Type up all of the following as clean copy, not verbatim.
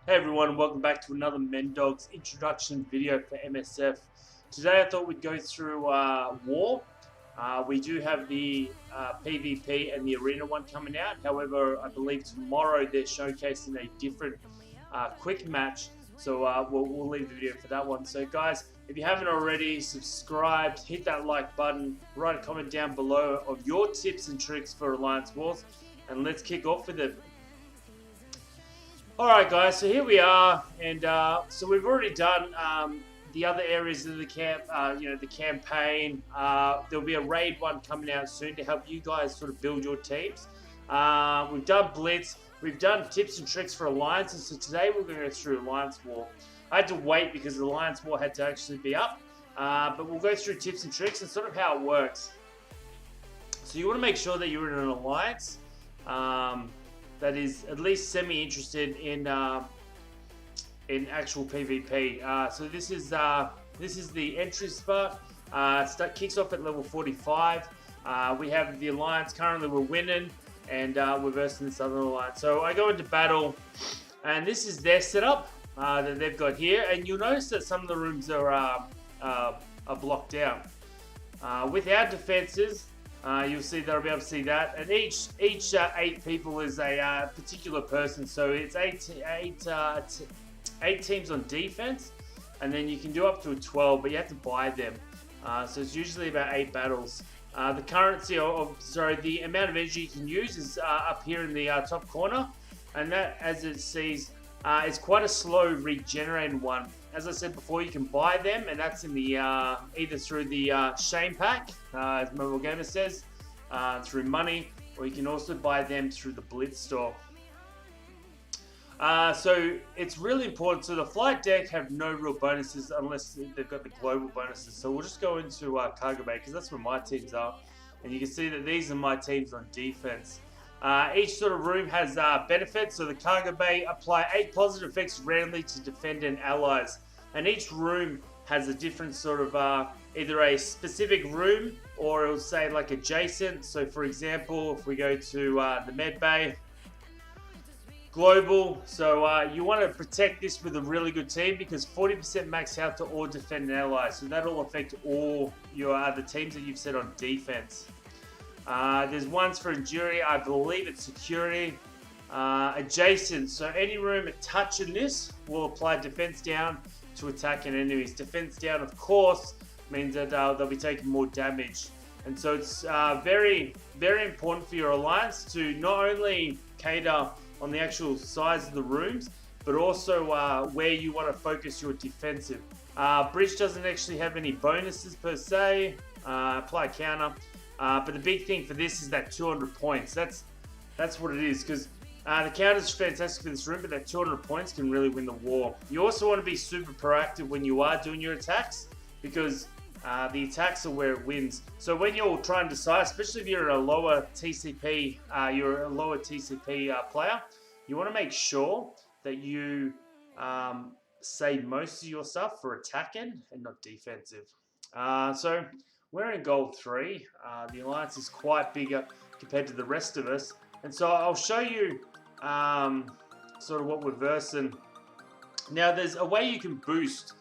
Hey everyone, welcome back to another Mendogs introduction video for MSF. Today I thought we'd go through War. We do have the PvP and the Arena one coming out. However, I believe tomorrow they're showcasing a different quick match. So we'll leave the video for that one. So guys, if you haven't already, subscribed, hit that like button, write a comment down below of your tips and tricks for Alliance Wars, and let's kick off with it. All right, guys. So here we are, and so we've already done the other areas of the camp. The campaign. There'll be a raid one coming out soon to help you guys sort of build your teams. We've done Blitz. We've done tips and tricks for Alliances. So today we're going to go through Alliance War. I had to wait because the Alliance War had to actually be up, but we'll go through tips and tricks and sort of how it works. So you want to make sure that you're in an alliance. That is at least semi-interested in actual PvP. So this is the entry spot. Kicks off at level 45. We have the alliance. Currently, we're winning, and we're versing this other alliance. So I go into battle, and this is their setup that they've got here. And you'll notice that some of the rooms are blocked out. With our defenses, you'll see that I'll be able to see that, and each 8 people is a particular person. So it's eight teams on defense, and then you can do up to 12, but you have to buy them. So it's usually about 8 battles. The currency, the amount of energy you can use is up here in the top corner, and that, as it sees, is quite a slow regenerating one. As I said before, you can buy them, and that's in the either through the Shame Pack, as Mobile Gamer says, through money, or you can also buy them through the Blitz store. So it's really important. So the flight deck have no real bonuses unless they've got the global bonuses. So we'll just go into Cargo Bay because that's where my teams are, and you can see that these are my teams on defense. Each sort of room has benefits. So the Cargo Bay apply 8 positive effects randomly to defendant allies, and each room has a different sort of either a specific room or it'll say like adjacent. So for example, if we go to the Med Bay, global. So you want to protect this with a really good team because 40% max health to all defendant allies. So that'll affect all your other teams that you've set on defense. There's ones for Enduring, I believe it's Security. Adjacent, so any room touching this will apply defense down to attacking enemies. Defense down, of course, means that they'll be taking more damage. And so it's very, very important for your alliance to not only cater on the actual size of the rooms, but also where you want to focus your defensive. Bridge doesn't actually have any bonuses per se. Apply counter. But the big thing for this is that 200 points. That's what it is, because the counter's fantastic for this room, but that 200 points can really win the war. You also want to be super proactive when you are doing your attacks, because the attacks are where it wins. So when you're trying to decide, especially if you're a lower TCP, player, you want to make sure that you save most of your stuff for attacking and not defensive. So we're in gold 3. The alliance is quite bigger compared to the rest of us, and so I'll show you sort of what we're versing. Now there's a way you can boost.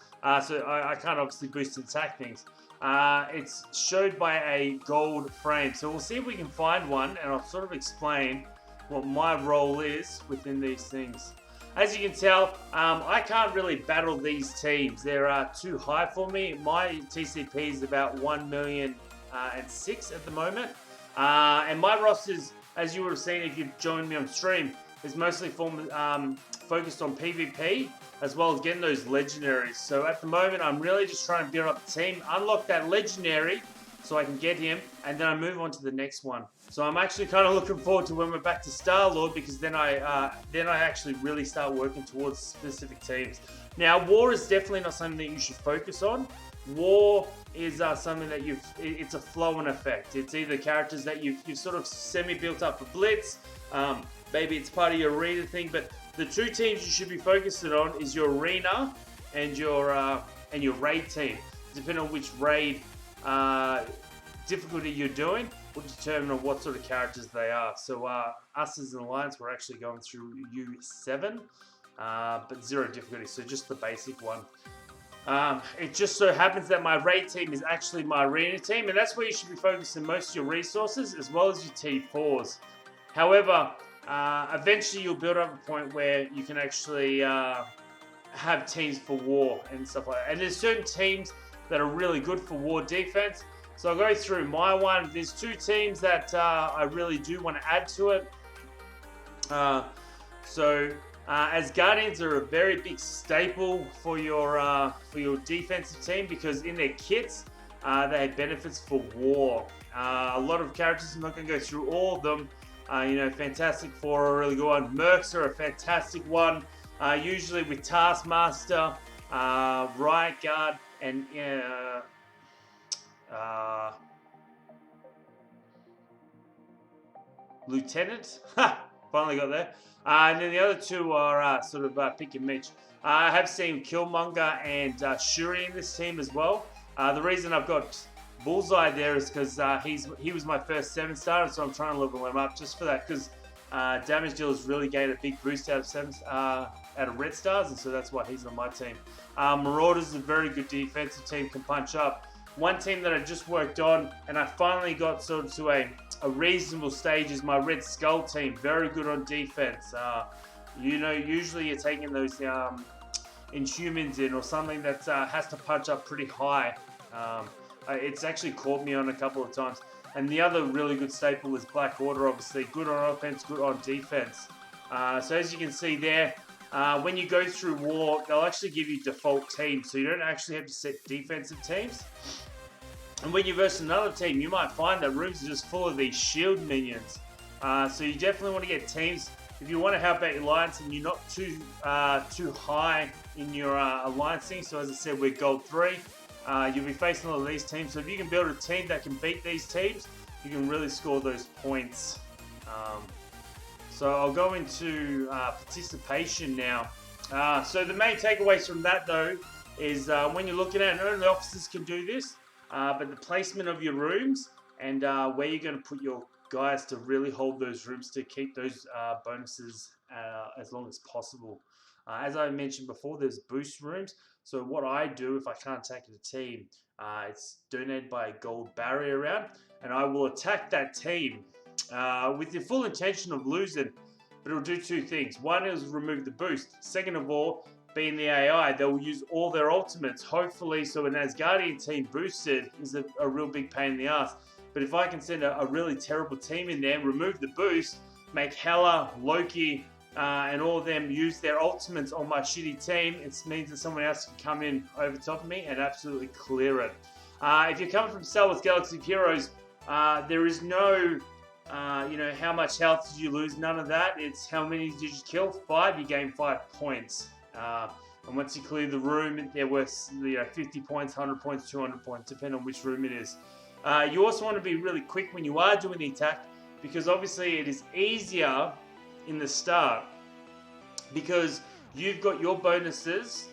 So I can't obviously boost and attack things. It's showed by a gold frame. So we'll see if we can find one, and I'll sort of explain what my role is within these things. As you can tell, I can't really battle these teams. They're too high for me. My TCP is about 1,000,006 at the moment. And my rosters, as you would have seen if you've joined me on stream, is mostly focused on PvP, as well as getting those legendaries. So at the moment, I'm really just trying to build up the team, unlock that legendary, so I can get him, and then I move on to the next one. So I'm actually kind of looking forward to when we're back to Star-Lord, because then I actually really start working towards specific teams. Now, War is definitely not something that you should focus on. War is something that it's a flow and effect. It's either characters that you've sort of semi-built up for Blitz, maybe it's part of your arena thing, but the 2 teams you should be focusing on is your arena and your raid team. Depending on which raid difficulty you're doing will determine on what sort of characters they are. So us as an alliance, we're actually going through U7. but 0 difficulty, so just the basic one. It just so happens that my raid team is actually my arena team, and that's where you should be focusing most of your resources as well as your T4s. However, eventually you'll build up a point where you can actually have teams for war and stuff like that. And there's certain teams that are really good for war defense. So I'll go through my one. There's 2 teams that I really do want to add to it. As Guardians are a very big staple for your defensive team, because in their kits they have benefits for war. A lot of characters, I'm not going to go through all of them. Fantastic Four are a really good one. Mercs are a fantastic one. Usually with Taskmaster, Riot Guard, and Lieutenant. Finally got there. And then the other 2 are pick and match. I have seen Killmonger and Shuri in this team as well. The reason I've got Bullseye there is because he was my first 7-star, so I'm trying to level him up just for that, because damage dealers really gain a big boost out of red stars, and so that's why he's on my team. Marauders is a very good defensive team, can punch up. One team that I just worked on and I finally got sort of to a reasonable stage is my Red Skull team. Very good on defense. Usually you're taking those Inhumans in, or something that has to punch up pretty high. It's actually caught me on a couple of times. And the other really good staple is Black Order, obviously. Good on offense, good on defense. So as you can see there, when you go through war, they'll actually give you default teams, so you don't actually have to set defensive teams. And when you verse another team, you might find that rooms are just full of these shield minions. So you definitely want to get teams. If you want to help out your alliance and you're not too high in your alliance thing, so as I said, we're gold 3. You'll be facing all of these teams. So if you can build a team that can beat these teams, you can really score those points. So I'll go into participation now. So the main takeaways from that, though, is when you're looking at it, only officers can do this, but the placement of your rooms and where you're going to put your guys to really hold those rooms to keep those bonuses as long as possible. As I mentioned before, there's boost rooms. So what I do if I can't attack a team, it's donated by a gold barrier round, and I will attack that team with the full intention of losing, but it'll do 2 things. One is remove the boost. Second of all, being the AI, they'll use all their ultimates, hopefully, so an Asgardian team boosted is a real big pain in the ass. But if I can send a really terrible team in there, remove the boost, make Hela, Loki, and all of them use their ultimates on my shitty team, it means that someone else can come in over top of me and absolutely clear it. If you're coming from Star Wars Galaxy of Heroes, there is no, how much health did you lose? None of that. It's how many did you kill? 5, you gain 5 points. And once you clear the room, they're worth 50 points, 100 points, 200 points, depending on which room it is. You also want to be really quick when you are doing the attack, because obviously it is easier in the start because you've got your bonuses.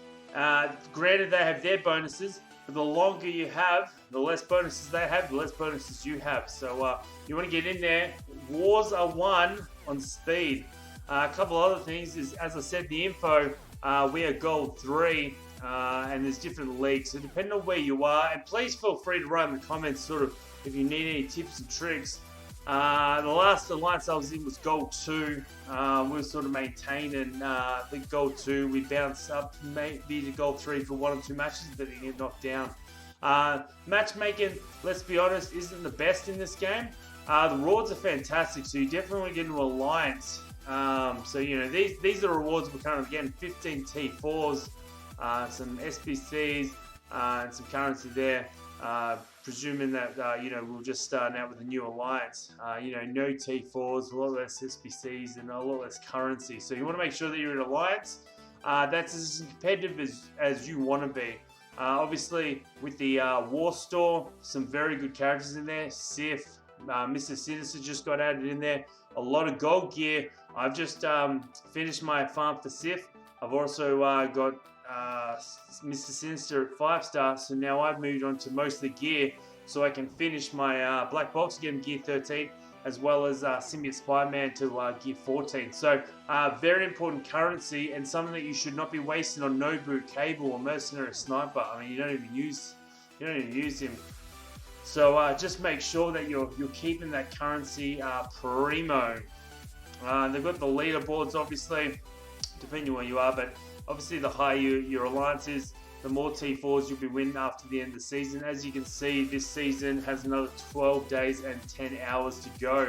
Granted, they have their bonuses, but the longer you have, the less bonuses they have, the less bonuses you have. So you want to get in there. Wars are won on speed. A couple other things is, as I said, the info, we are gold 3, and there's different leagues. So depending on where you are, and please feel free to write in the comments sort of if you need any tips and tricks. The last alliance I was in was gold 2. We were sort of maintaining the gold 2. We bounced up maybe to gold 3 for 1 or 2 matches, but it get knocked down. Matchmaking, let's be honest, isn't the best in this game. The rewards are fantastic, so you definitely want to get into alliance. So these are the rewards we're kind of getting: 15 T4s, some SBCs, and some currency there. Presuming that we'll just start out with a new alliance. No T4s, a lot less SBCs, and a lot less currency. So you want to make sure that you're in alliance. That's as competitive as you want to be. Obviously, with the War Store, some very good characters in there. Sif, Mr. Sinister just got added in there. A lot of gold gear. I've just finished my farm for Sif. I've also got Mr. Sinister at 5-star, so now I've moved on to most of the gear so I can finish my black box, get him gear 13, as well as Symbiote Spider-Man to Gear 14. So very important currency, and something that you should not be wasting on Nobu, Cable, or Mercenary Sniper. I mean, you don't even use him. So just make sure that you're keeping that currency primo. They've got the leaderboards, obviously, depending on where you are, but obviously the higher your alliance is, the more T4s you'll be winning after the end of the season. As you can see, this season has another 12 days and 10 hours to go.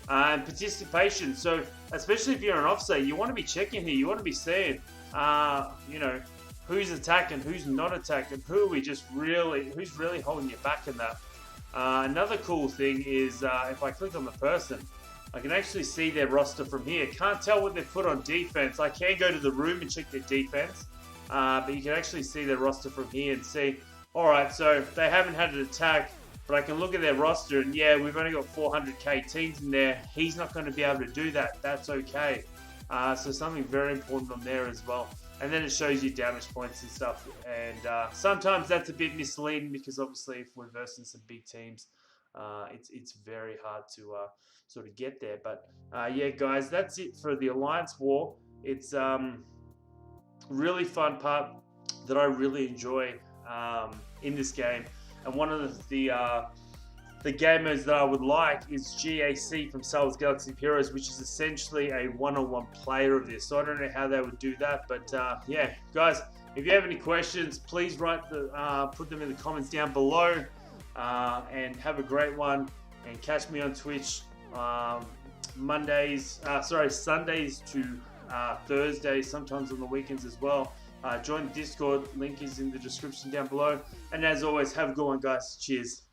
And participation, so especially if you're an offset, you want to be checking here, you want to be seeing, who's attacking, who's not attacking, who's really holding you back in that. Another cool thing is if I click on the person, I can actually see their roster from here. Can't tell what they've put on defense. I can go to the room and check their defense, but you can actually see their roster from here and see, alright, so they haven't had an attack, but I can look at their roster and yeah, we've only got 400k teams in there. He's not going to be able to do that. That's okay. So something very important on there as well. And then it shows you damage points and stuff. And sometimes that's a bit misleading because obviously if we're versing some big teams, it's very hard to sort of get there. But yeah, guys, that's it for the Alliance War. It's really fun part that I really enjoy in this game. And one of the gamers that I would like is GAC from Star Wars Galaxy of Heroes, which is essentially a one-on-one player of this. So I don't know how they would do that, but yeah, guys, if you have any questions, please put them in the comments down below, and have a great one. And catch me on Twitch Sundays to Thursdays, sometimes on the weekends as well. Join the Discord, link is in the description down below. And as always, have a good one, guys. Cheers.